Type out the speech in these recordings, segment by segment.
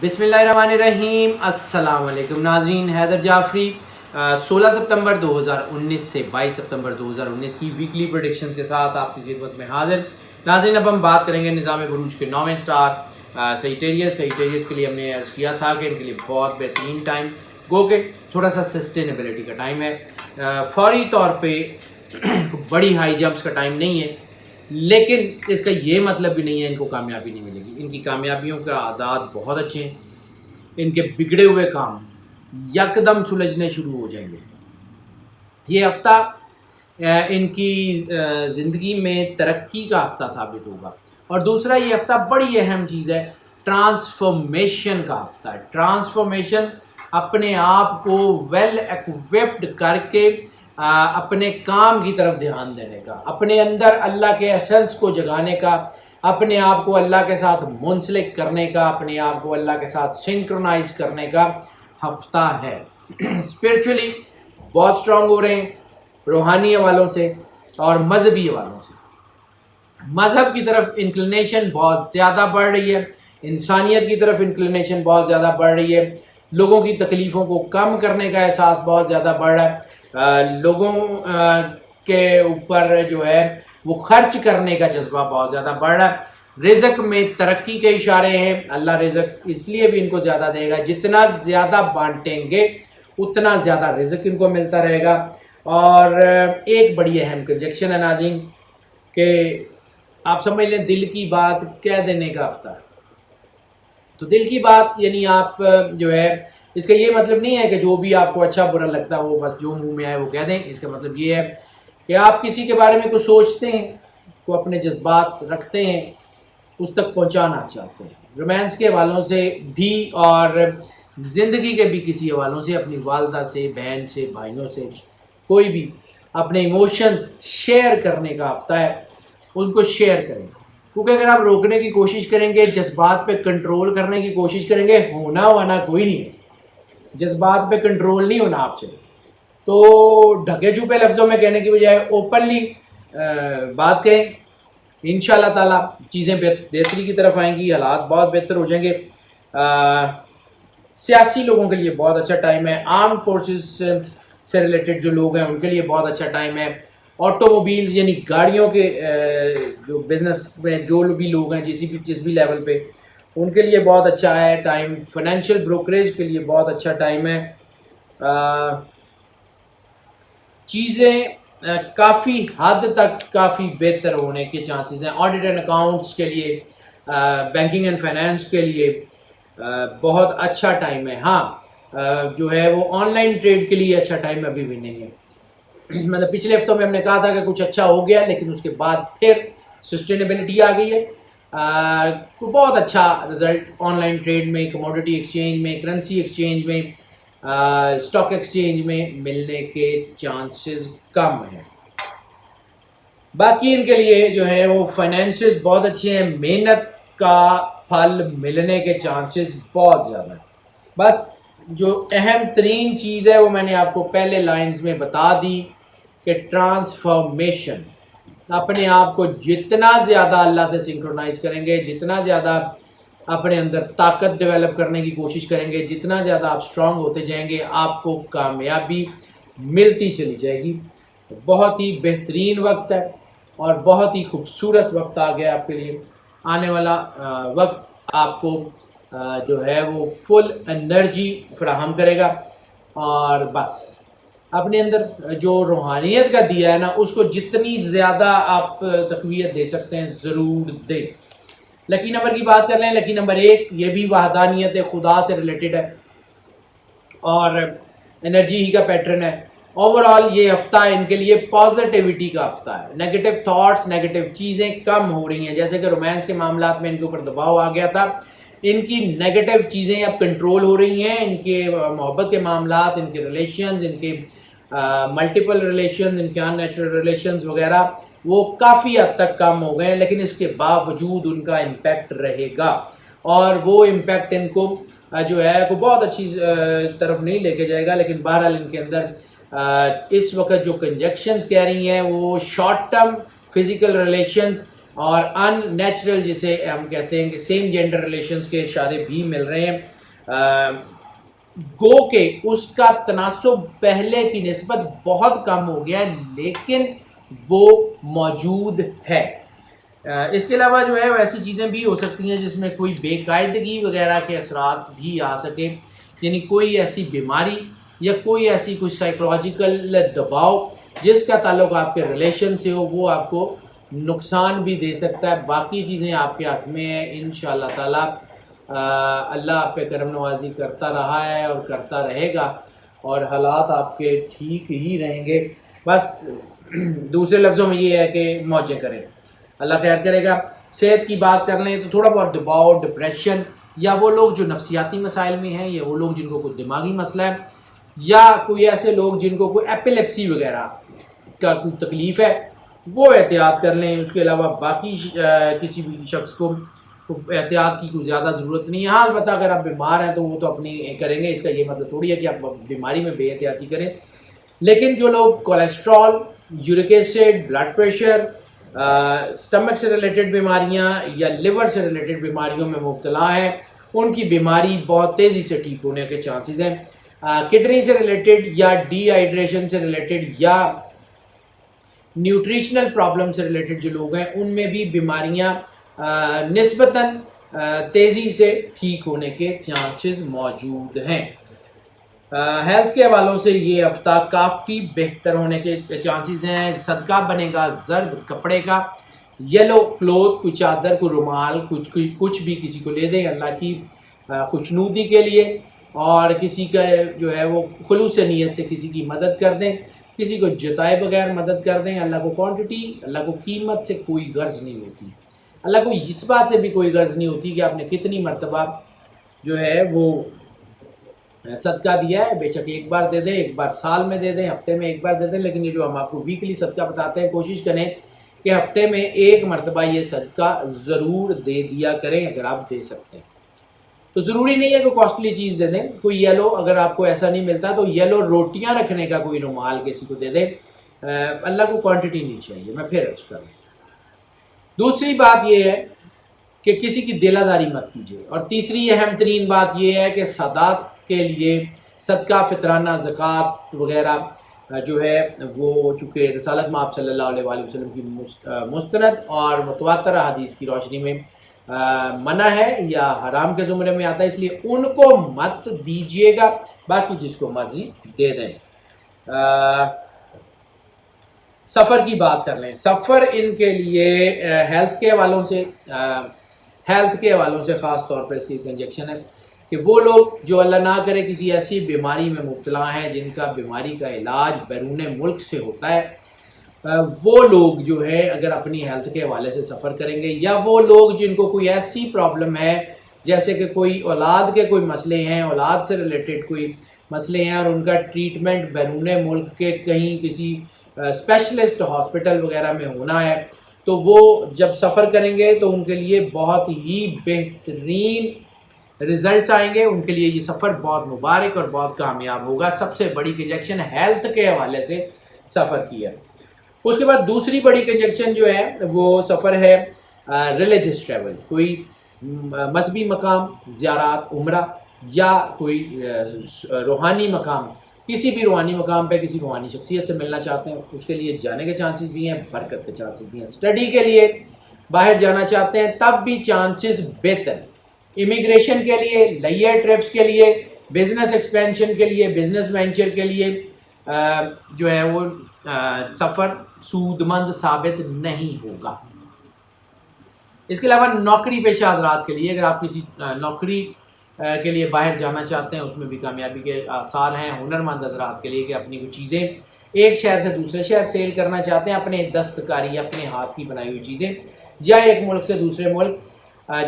بسم اللہ الرحمن الرحیم۔ السلام علیکم ناظرین، حیدر جعفری 16 ستمبر 2019 سے 22 ستمبر 2019 کی ویکلی پریڈکشنز کے ساتھ آپ کی خدمت میں حاضر۔ ناظرین، اب ہم بات کریں گے نظام بروج کے 9ویں سٹار سیجیٹیریس کے لیے ہم نے عرض کیا تھا کہ ان کے لیے بہت بہترین ٹائم گو کہ تھوڑا سا سسٹینیبلٹی کا ٹائم ہے، فوری طور پہ بڑی ہائی جمپس کا ٹائم نہیں ہے، لیکن اس کا یہ مطلب بھی نہیں ہے ان کو کامیابی نہیں ملے گی۔ ان کی کامیابیوں کا اعداد بہت اچھے ہیں، ان کے بگڑے ہوئے کام یکدم سلجھنے شروع ہو جائیں گے۔ یہ ہفتہ ان کی زندگی میں ترقی کا ہفتہ ثابت ہوگا۔ اور دوسرا، یہ ہفتہ بڑی اہم چیز ہے، ٹرانسفارمیشن کا ہفتہ ہے۔ ٹرانسفارمیشن اپنے آپ کو ویل ایکوپڈ کر کے اپنے کام کی طرف دھیان دینے کا، اپنے اندر اللہ کے ایسنس کو جگانے کا، اپنے آپ کو اللہ کے ساتھ منسلک کرنے کا، اپنے آپ کو اللہ کے ساتھ سنکرونائز کرنے کا ہفتہ ہے۔ اسپرچولی بہت اسٹرانگ ہو رہے ہیں، روحانی حوالوں سے اور مذہبی حوالوں سے۔ مذہب کی طرف انکلینیشن بہت زیادہ بڑھ رہی ہے، انسانیت کی طرف انکلینیشن بہت زیادہ بڑھ رہی ہے، لوگوں کی تکلیفوں کو کم کرنے کا احساس بہت زیادہ بڑھ رہا ہے، لوگوں کے اوپر جو ہے وہ خرچ کرنے کا جذبہ بہت زیادہ بڑھ رہا ہے۔ رزق میں ترقی کے اشارے ہیں، اللہ رزق اس لیے بھی ان کو زیادہ دے گا، جتنا زیادہ بانٹیں گے اتنا زیادہ رزق ان کو ملتا رہے گا۔ اور ایک بڑی اہم کنجکشن ہے ناظرین کہ آپ سمجھ لیں دل کی بات کہہ دینے کا ہفتہ ہے۔ تو دل کی بات یعنی آپ جو ہے، اس کا یہ مطلب نہیں ہے کہ جو بھی آپ کو اچھا برا لگتا ہے وہ بس جو منہ میں آئے وہ کہہ دیں۔ اس کا مطلب یہ ہے کہ آپ کسی کے بارے میں کچھ سوچتے ہیں، کو اپنے جذبات رکھتے ہیں، اس تک پہنچانا چاہتے ہیں، رومانس کے حوالوں سے بھی اور زندگی کے بھی کسی حوالوں سے، اپنی والدہ سے، بہن سے، بھائیوں سے، کوئی بھی اپنے ایموشنز شیئر کرنے کا ہفتہ ہے، ان کو شیئر کریں۔ کیونکہ اگر آپ روکنے کی کوشش کریں گے، جذبات پہ کنٹرول کرنے کی کوشش کریں گے، ہونا وانا کوئی نہیں ہے، جذبات پہ کنٹرول نہیں ہونا آپ سے۔ تو ڈھکے چھپے لفظوں میں کہنے کی بجائے اوپنلی بات کہیں، انشاءاللہ تعالیٰ چیزیں بہتری کی طرف آئیں گی، حالات بہت بہتر ہو جائیں گے۔ سیاسی لوگوں کے لیے بہت اچھا ٹائم ہے، آرم فورسز سے ریلیٹڈ جو لوگ ہیں ان کے لیے بہت اچھا ٹائم ہے، آٹو موبیلز یعنی گاڑیوں کے جو بزنس میں جو بھی لوگ ہیں جس بھی لیول پہ، ان کے لیے بہت اچھا ہے ٹائم۔ فائنینشیل بروکریج کے لیے بہت اچھا ٹائم ہے۔ چیزیں کافی حد تک کافی بہتر ہونے کے چانسز ہیں۔ آڈٹ اینڈ اکاؤنٹس کے لیے، بینکنگ اینڈ فائنینس کے لیے بہت اچھا ٹائم ہے۔ ہاں جو ہے وہ آن لائن ٹریڈ کے لیے اچھا ٹائم ابھی بھی نہیں ہے۔ مطلب پچھلے ہفتوں میں ہم نے کہا تھا کہ کچھ اچھا ہو گیا، لیکن اس کے بعد پھر سسٹینیبلٹی آ گئی ہے۔ بہت اچھا رزلٹ آن لائن ٹریڈ میں، کموڈٹی ایکسچینج میں، کرنسی ایکسچینج میں، اسٹاک ایکسچینج میں ملنے کے چانسز کم ہیں۔ باقی ان کے لیے جو ہے وہ فائنینسز بہت اچھے ہیں، محنت کا پھل ملنے کے چانسز بہت زیادہ ہیں۔ بس جو اہم ترین چیز ہے وہ میں نے آپ کو پہلے لائنز میں بتا دی کہ ٹرانسفارمیشن، اپنے آپ کو جتنا زیادہ اللہ سے سنکرونائز کریں گے، جتنا زیادہ اپنے اندر طاقت ڈیولپ کرنے کی کوشش کریں گے، جتنا زیادہ آپ اسٹرانگ ہوتے جائیں گے، آپ کو کامیابی ملتی چلی جائے گی۔ بہت ہی بہترین وقت ہے اور بہت ہی خوبصورت وقت آ گیا آپ کے لیے۔ آنے والا وقت آپ کو جو ہے وہ فل انرجی فراہم کرے گا، اور بس اپنے اندر جو روحانیت کا دیا ہے نا، اس کو جتنی زیادہ آپ تقویت دے سکتے ہیں ضرور دیں۔ لکی نمبر کی بات کر لیں، لکی نمبر 1 یہ بھی وحدانیت خدا سے ریلیٹڈ ہے اور انرجی ہی کا پیٹرن ہے۔ اوور آل یہ ہفتہ ان کے لیے پازیٹیوٹی کا ہفتہ ہے، نیگیٹو تھاٹس، نیگیٹو چیزیں کم ہو رہی ہیں۔ جیسے کہ رومانس کے معاملات میں ان کے اوپر دباؤ آ گیا تھا، ان کی نیگیٹو چیزیں اب کنٹرول ہو رہی ہیں۔ ان کے محبت کے معاملات، ان کے ریلیشنز، ان کے ملٹیپل ریلیشنز، ان کے ان نیچرل ریلیشنز وغیرہ وہ کافی حد تک کم ہو گئے ہیں، لیکن اس کے باوجود ان کا امپیکٹ رہے گا، اور وہ امپیکٹ ان کو جو ہے کو بہت اچھی طرف نہیں لے کے جائے گا۔ لیکن بہرحال ان کے اندر اس وقت جو کنجیکشنز کہہ رہی ہیں وہ شارٹ ٹرم فزیکل ریلیشنز اور ان نیچرل جسے ہم کہتے ہیں کہ سیم جینڈر ریلیشنز کے اشارے بھی مل رہے ہیں، گو کہ اس کا تناسب پہلے کی نسبت بہت کم ہو گیا ہے، لیکن وہ موجود ہے۔ اس کے علاوہ جو ہے ایسی چیزیں بھی ہو سکتی ہیں جس میں کوئی بے قاعدگی وغیرہ کے اثرات بھی آ سکیں، یعنی کوئی ایسی بیماری یا کوئی ایسی کوئی سائیکولوجیکل دباؤ جس کا تعلق آپ کے ریلیشن سے ہو، وہ آپ کو نقصان بھی دے سکتا ہے۔ باقی چیزیں آپ کے حق میں ہیں، انشاءاللہ تعالیٰ اللہ آپ پہ کرم نوازی کرتا رہا ہے اور کرتا رہے گا، اور حالات آپ کے ٹھیک ہی رہیں گے۔ بس دوسرے لفظوں میں یہ ہے کہ موجیں کریں، اللہ خیر کرے گا۔ صحت کی بات کر لیں تو تھوڑا بہت دباؤ، ڈپریشن، یا وہ لوگ جو نفسیاتی مسائل میں ہیں، یا وہ لوگ جن کو کوئی دماغی مسئلہ ہے، یا کوئی ایسے لوگ جن کو کوئی ایپیلیپسی وغیرہ کا کوئی تکلیف ہے، وہ احتیاط کر لیں۔ اس کے علاوہ باقی کسی بھی شخص کو احتیاط کی کوئی زیادہ ضرورت نہیں ہے۔ ہاں البتہ اگر آپ بیمار ہیں تو وہ تو اپنی کریں گے، اس کا یہ مطلب تھوڑی ہے کہ آپ بیماری میں بے احتیاطی کریں، لیکن جو لوگ cholesterol, uric acid, blood pressure, stomach سے ریلیٹڈ بیماریاں یا لیور سے ریلیٹڈ بیماریوں میں مبتلا ہیں، ان کی بیماری بہت تیزی سے ٹھیک ہونے کے چانسز ہیں۔ کڈنی سے ریلیٹڈ یا ڈی ہائیڈریشن سے ریلیٹڈ یا نیوٹریشنل پرابلم سے ریلیٹڈ جو لوگ ہیں، ان میں بھی بیماریاں نسبتاً تیزی سے ٹھیک ہونے کے چانسز موجود ہیں۔ ہیلتھ کے حوالوں سے یہ ہفتہ کافی بہتر ہونے کے چانسز ہیں۔ صدقہ بنے گا زرد کپڑے کا، یلو کلوتھ، کوئی چادر، کوئی رومال، کچھ بھی کسی کو لے دیں اللہ کی خوشنودی کے لیے، اور کسی کا جو ہے وہ خلوص نیت سے کسی کی مدد کر دیں، کسی کو جتائے بغیر مدد کر دیں۔ اللہ کو کوانٹٹی، اللہ کو قیمت سے کوئی غرض نہیں ہوتی، اللہ کو اس بات سے بھی کوئی غرض نہیں ہوتی کہ آپ نے کتنی مرتبہ جو ہے وہ صدقہ دیا ہے۔ بے شک ایک بار دے دیں، ایک بار سال میں دے دیں، ہفتے میں ایک بار دے دیں، لیکن یہ جو ہم آپ کو ویکلی صدقہ بتاتے ہیں، کوشش کریں کہ ہفتے میں ایک مرتبہ یہ صدقہ ضرور دے دیا کریں اگر آپ دے سکتے ہیں۔ تو ضروری نہیں ہے کہ کاسٹلی چیز دے دیں، کوئی یلو، اگر آپ کو ایسا نہیں ملتا تو یلو روٹیاں رکھنے کا کوئی رومال کسی کو دے دیں، اللہ کو کوانٹٹی نہیں چاہیے، میں پھر عرض کروں۔ دوسری بات یہ ہے کہ کسی کی دل آزاری مت کیجیے، اور تیسری اہم ترین بات یہ ہے کہ سادات کے لیے صدقہ، فطرانہ، زکوٰۃ وغیرہ جو ہے وہ چونکہ رسالت مآب صلی اللہ علیہ وآلہ وسلم کی مستند اور متواتر حدیث کی روشنی میں منع ہے یا حرام کے زمرے میں آتا ہے، اس لیے ان کو مت دیجیے گا، باقی جس کو مرضی دے دیں۔ سفر کی بات کر لیں۔ سفر ان کے لیے ہیلتھ کے حوالوں سے خاص طور پر اس کی ایک انجیکشن ہے کہ وہ لوگ جو اللہ نہ کرے کسی ایسی بیماری میں مبتلا ہیں جن کا بیماری کا علاج بیرون ملک سے ہوتا ہے، وہ لوگ جو ہے اگر اپنی ہیلتھ کے حوالے سے سفر کریں گے، یا وہ لوگ جن کو کوئی ایسی پرابلم ہے جیسے کہ کوئی اولاد کے کوئی مسئلے ہیں، اولاد سے ریلیٹڈ کوئی مسئلے ہیں، اور ان کا ٹریٹمنٹ بیرون ملک کے کہیں کسی اسپیشلسٹ ہاسپٹل وغیرہ میں ہونا ہے، تو وہ جب سفر کریں گے تو ان کے لیے بہت ہی بہترین رزلٹس آئیں گے، ان کے لیے یہ سفر بہت مبارک اور بہت کامیاب ہوگا۔ سب سے بڑی کنجیکشن ہیلتھ کے حوالے سے سفر کی ہے۔ اس کے بعد دوسری بڑی کنجیکشن جو ہے وہ سفر ہے ریلیجس ٹریول، کوئی مذہبی مقام، زیارات، عمرہ، یا کوئی روحانی مقام، کسی بھی روحانی مقام پہ کسی روحانی شخصیت سے ملنا چاہتے ہیں، اس کے لیے جانے کے چانسز بھی ہیں، برکت کے چانسز بھی ہیں۔ اسٹڈی کے لیے باہر جانا چاہتے ہیں تب بھی چانسز بہتر، امیگریشن کے لیے، لیئر ٹرپس کے لیے، بزنس ایکسپینشن کے لیے، بزنس وینچر کے لیے جو ہے وہ سفر سود مند ثابت نہیں ہوگا۔ اس کے علاوہ نوکری پیشہ حضرات کے لیے، اگر آپ کسی نوکری کے لیے باہر جانا چاہتے ہیں، اس میں بھی کامیابی کے آثار ہیں۔ ہنرمند حضرات کے لیے کہ اپنی کچھ چیزیں ایک شہر سے دوسرے شہر سیل کرنا چاہتے ہیں، اپنے دستکاری، اپنے ہاتھ کی بنائی ہوئی چیزیں، یا ایک ملک سے دوسرے ملک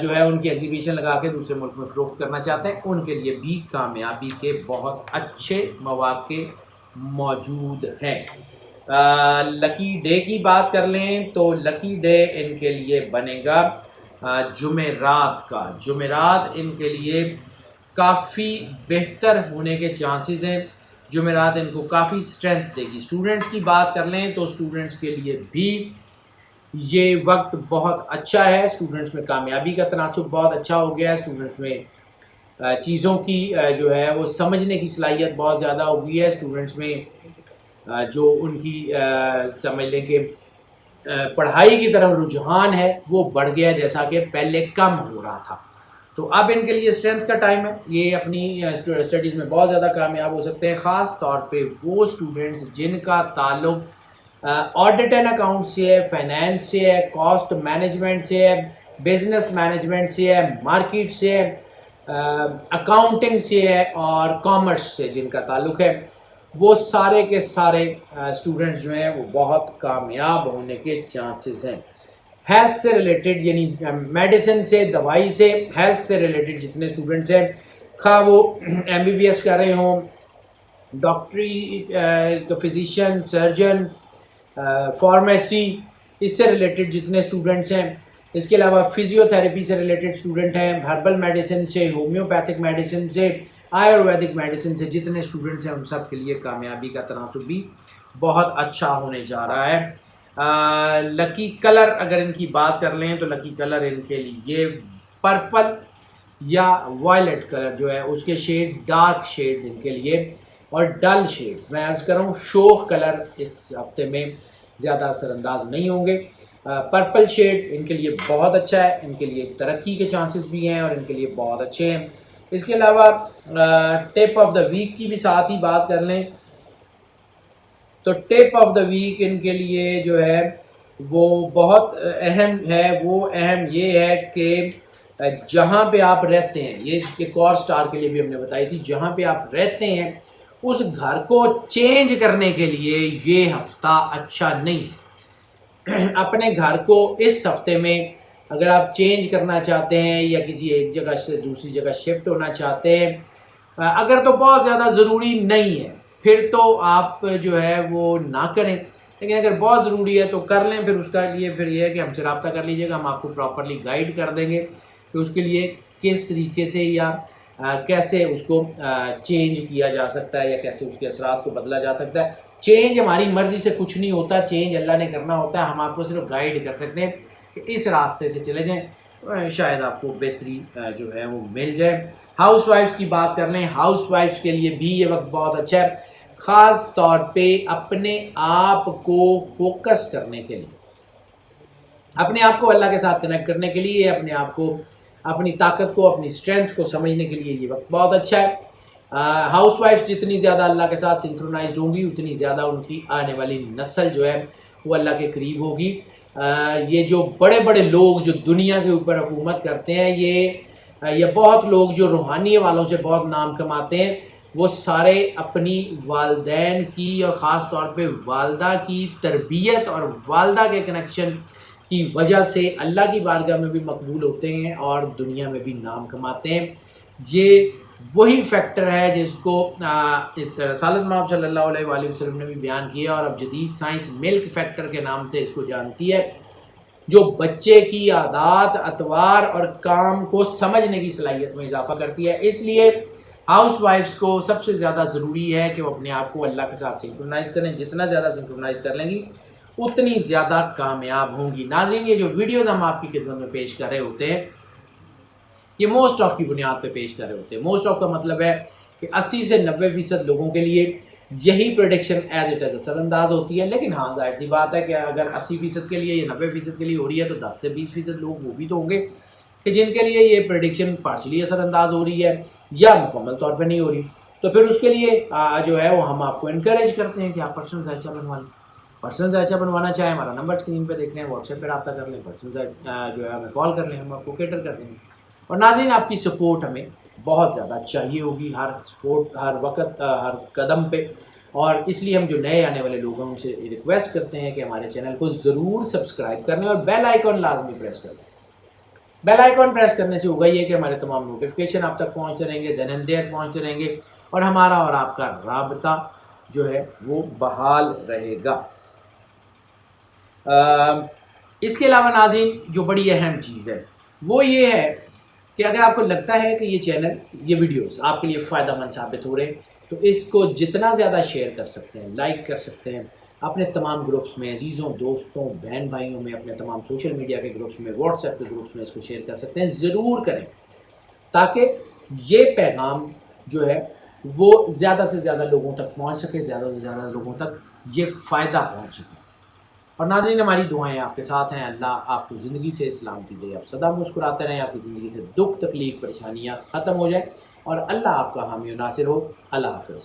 جو ہے ان کی ایگزیبیشن لگا کے دوسرے ملک میں فروخت کرنا چاہتے ہیں، ان کے لیے بھی کامیابی کے بہت اچھے مواقع موجود ہیں۔ لکی ڈے کی بات کر لیں تو لکی ڈے ان کے لیے بنے گا جمعرات کا۔ جمعرات ان کے لیے کافی بہتر ہونے کے چانسز ہیں، جمعرات ان کو کافی اسٹرینتھ دے گی۔ اسٹوڈنٹس کی بات کر لیں تو اسٹوڈنٹس کے لیے بھی یہ وقت بہت اچھا ہے، اسٹوڈنٹس میں کامیابی کا تناسب بہت اچھا ہو گیا ہے، اسٹوڈنٹس میں چیزوں کی جو ہے وہ سمجھنے کی صلاحیت بہت زیادہ ہو گئی ہے، اسٹوڈنٹس میں جو ان کی سمجھ لیں کہ پڑھائی کی طرف رجحان ہے وہ بڑھ گیا جیسا کہ پہلے کم ہو رہا تھا۔ تو اب ان کے لیے اسٹرینتھ کا ٹائم ہے، یہ اپنی اسٹڈیز میں بہت زیادہ کامیاب ہو سکتے ہیں، خاص طور پہ وہ اسٹوڈنٹس جن کا تعلق آڈٹ اینڈ اکاؤنٹ سے ہے، فائنینس سے ہے، کاسٹ مینجمنٹ سے ہے، بزنس مینجمنٹ سے ہے، مارکیٹ سے ہے، اکاؤنٹنگ سے ہے اور کامرس سے جن کا تعلق ہے، وہ سارے کے سارے اسٹوڈنٹس جو ہیں وہ بہت کامیاب ہونے کے چانسز ہیں۔ ہیلتھ سے ریلیٹڈ یعنی میڈیسن سے، دوائی سے، ہیلتھ سے ریلیٹڈ جتنے اسٹوڈنٹس ہیں، خواہ وہ ایم بی بی ایس کر رہے ہوں، ڈاکٹری، فزیشین، سرجن، فارمیسی، اس سے ریلیٹڈ جتنے اسٹوڈنٹس ہیں، اس کے علاوہ فزیو تھراپی سے ریلیٹڈ اسٹوڈنٹ ہیں، ہربل میڈیسن سے، ہومیوپیتھک میڈیسن سے، آیورویدک میڈیسن سے جتنے اسٹوڈنٹس ہیں ان سب کے لیے کامیابی کا تناسب بھی بہت اچھا ہونے جا رہا ہے۔ لکی کلر اگر ان کی بات کر لیں تو لکی کلر ان کے لیے پرپل یا وائلٹ کلر جو ہے اس کے شیڈز، ڈارک شیڈز ان کے لیے اور ڈل شیڈز، میں عرض کر رہا ہوں شوخ کلر اس ہفتے میں زیادہ اثر انداز نہیں ہوں گے۔ پرپل شیڈ ان کے لیے بہت اچھا ہے، ان کے لیے ترقی کے چانسز بھی ہیں اور ان کے لیے بہت اچھے ہیں۔ اس کے علاوہ ٹپ آف دا ویک کی بھی ساتھ ہی بات کر لیں تو ٹپ آف دا ویک ان کے لیے جو ہے وہ بہت اہم ہے۔ وہ اہم یہ ہے کہ جہاں پہ آپ رہتے ہیں، یہ ایک اور سٹار کے لیے بھی ہم نے بتائی تھی، جہاں پہ آپ رہتے ہیں اس گھر کو چینج کرنے کے لیے یہ ہفتہ اچھا نہیں ہے۔ اپنے گھر کو اس ہفتے میں اگر آپ چینج کرنا چاہتے ہیں یا کسی ایک جگہ سے دوسری جگہ شفٹ ہونا چاہتے ہیں، اگر تو بہت زیادہ ضروری نہیں ہے پھر تو آپ جو ہے وہ نہ کریں، لیکن اگر بہت ضروری ہے تو کر لیں۔ پھر اس کا لیے پھر یہ ہے کہ ہم سے رابطہ کر لیجیے گا، ہم آپ کو پراپرلی گائیڈ کر دیں گے کہ اس کے لیے کس طریقے سے یا کیسے اس کو چینج کیا جا سکتا ہے یا کیسے اس کے اثرات کو بدلا جا سکتا ہے۔ چینج ہماری مرضی سے کچھ نہیں ہوتا، چینج اللہ نے کرنا ہوتا ہے، ہم آپ کو صرف گائیڈ کر سکتے ہیں کہ اس راستے سے چلے جائیں، شاید آپ کو بہتری جو ہے وہ مل جائے۔ ہاؤس وائفس کی بات کر لیں، ہاؤس وائفس کے لیے بھی یہ وقت بہت اچھا ہے، خاص طور پہ اپنے آپ کو فوکس کرنے کے لیے، اپنے آپ کو اللہ کے ساتھ کنیکٹ کرنے کے لیے، اپنے آپ کو، اپنی طاقت کو، اپنی اسٹرینتھ کو سمجھنے کے لیے یہ وقت بہت اچھا ہے۔ ہاؤس وائف جتنی زیادہ اللہ کے ساتھ سنکرونائزڈ ہوں گی اتنی زیادہ ان کی آنے والی نسل جو ہے وہ اللہ کے قریب ہوگی۔ یہ جو بڑے بڑے لوگ جو دنیا کے اوپر حکومت کرتے ہیں، یہ بہت لوگ جو روحانی والوں سے بہت نام کماتے ہیں، وہ سارے اپنی والدین کی اور خاص طور پہ والدہ کی تربیت اور والدہ کے کنیکشن کی وجہ سے اللہ کی بارگاہ میں بھی مقبول ہوتے ہیں اور دنیا میں بھی نام کماتے ہیں۔ یہ وہی فیکٹر ہے جس کو رسالت مآب صلی اللہ علیہ وآلہ وسلم نے بھی بیان کیا اور اب جدید سائنس ملک فیکٹر کے نام سے اس کو جانتی ہے، جو بچے کی عادات، اطوار اور کام کو سمجھنے کی صلاحیت میں اضافہ کرتی ہے۔ اس لیے ہاؤس وائفس کو سب سے زیادہ ضروری ہے کہ وہ اپنے آپ کو اللہ کے ساتھ سنکرونائز کریں، جتنا زیادہ سنکرونائز کر لیں گی اتنی زیادہ کامیاب ہوں گی۔ ناظرین، یہ جو ویڈیوز ہم آپ کی خدمت میں پیش کر رہے ہوتے ہیں یہ موسٹ آف کی بنیاد پہ پیش کر رہے ہوتے ہیں۔ موسٹ آف کا مطلب ہے کہ 80 سے 90% لوگوں کے لیے یہی پریڈکشن ایز اٹ از اثر انداز ہوتی ہے، لیکن ہاں ظاہر سی بات ہے کہ اگر 80% کے لیے یا 90% کے لیے ہو رہی ہے تو 10 سے 20% لوگ وہ بھی تو ہوں گے کہ جن کے لیے یہ پریڈکشن پارشلی اثر انداز ہو رہی ہے یا مکمل طور پہ نہیں ہو رہی۔ تو پھر اس کے لیے جو ہے وہ ہم آپ کو انکریج کرتے ہیں کہ آپ پرسنل ذائچہ بنوا لیں۔ پرسنل ذائچہ بنوانا چاہیں ہمارا نمبر اسکرین پہ دیکھ لیں، واٹس ایپ پہ رابطہ کر لیں، پرسنل جو ہے ہمیں کال کر لیں، ہم آپ کو کیٹر کر دیں گے۔ اور ناظرین، آپ کی سپورٹ ہمیں بہت زیادہ چاہیے ہوگی، ہر سپورٹ، ہر وقت، ہر قدم پہ، اور اس لیے ہم جو نئے آنے والے لوگ ہیں ان سے ریکویسٹ کرتے ہیں کہ ہمارے چینل کو ضرور سبسکرائب کر لیں اور بیل آئیکن لازمی پریس کر لیں۔ بیل آئیکن پریس کرنے سے ہوگا یہ کہ ہمارے تمام نوٹیفیکیشن آپ تک پہنچتے رہیں گے، دین اینڈ دیئر پہنچتے رہیں گے اور ہمارا اور آپ کا رابطہ جو ہے وہ بحال رہے گا۔ اس کے علاوہ ناظرین جو بڑی اہم چیز ہے وہ یہ ہے کہ اگر آپ کو لگتا ہے کہ یہ چینل، یہ ویڈیوز آپ کے لیے فائدہ مند ثابت ہو رہے ہیں تو اس کو جتنا زیادہ شیئر کر سکتے ہیں، لائک کر سکتے ہیں، اپنے تمام گروپس میں، عزیزوں دوستوں بہن بھائیوں میں، اپنے تمام سوشل میڈیا کے گروپس میں، واٹس ایپ کے گروپس میں اس کو شیئر کر سکتے ہیں، ضرور کریں تاکہ یہ پیغام جو ہے وہ زیادہ سے زیادہ لوگوں تک پہنچ سکے، زیادہ سے زیادہ لوگوں تک یہ فائدہ پہنچ سکے۔ اور ناظرین ہماری دعائیں آپ کے ساتھ ہیں، اللہ آپ کو زندگی سے سلامتی دے، آپ سدا مسکراتے رہیں، آپ کی زندگی سے دکھ تکلیف پریشانیاں ختم ہو جائیں اور اللہ آپ کا حامی و ناصر ہو۔ اللہ حافظ۔